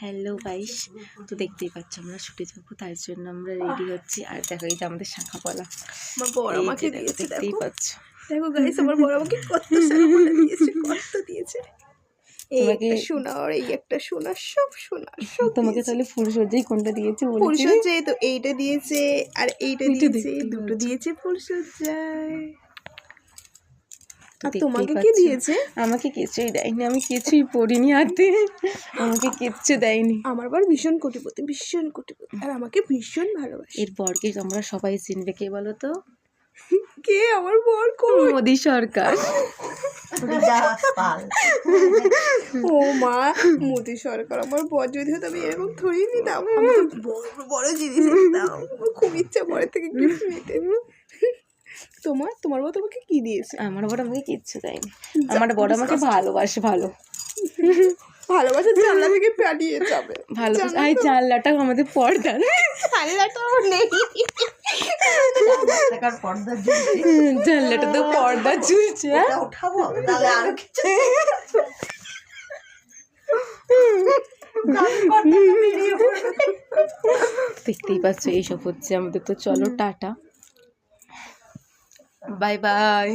Hello guys, তো দেখতেই পাচ্ছ আমরা শুটে যাবো, তার জন্য আমরা রেডি হচ্ছি। আর দেখো এই যে আমাদের শাখা পলা আমার বর আমাকে দিয়েছে, দেখতেই পাচ্ছ। দেখো গাইস আমার বর আমাকে কত শাখা পলা দিয়েছে, কত দিয়েছে। এই তোমাকে একটা সোনা আর এই একটা সোনা, সব সোনা সব তোমাকে তাহলে ফুলসজ্জাই কোনটা দিয়েছে বলেছি? ফুলসজ্জায় তো এইটা দিয়েছে আর এইটা দিয়েছে, দুটো দিয়েছে ফুলসজ্জায়। আর তোমাকে কি দিয়েছে? আমাকে কিছুই দেয়নি, আমি কিছুই পড়িনি হাতে, আমাকে কিচ্ছু দেয়নি। আমার বর ভীষণ কোটিপতি, ভীষণ কোটিপতি, আর আমাকে ভীষণ ভালোবাসে। এর বরকে তোমরা সবাই চিনবে, কে বলো তো? কে আমার বর? মোদি সরকার। ও মা, মোদি সরকার আমার বর যদি হতো আমি এরকম থরিয়ে নিতাম। আমি তো বড় বড় জিনিস নিতাম, আমার খুব ইচ্ছা বরের থেকে গিফট নিতে। তোমার বর তোমাকে কি দিয়েছে? আমার বড় আমাকে কিচ্ছু দেয়নি। আমার বড় আমাকে ভালোবাসে, ভালোবাসার জানলা থেকে পালিয়ে যাবে। ভালোবাসা। এই জানলাটা আমাদের পর্দা, জানলাটাও নেই, জানলাটা তো পর্দা ঝুলছে। উঠাবো তাহলে আরো কিছু দেখতেই পাচ্ছ এইসব হচ্ছে আমাদের। তো চলো টাটা, বাই বাই।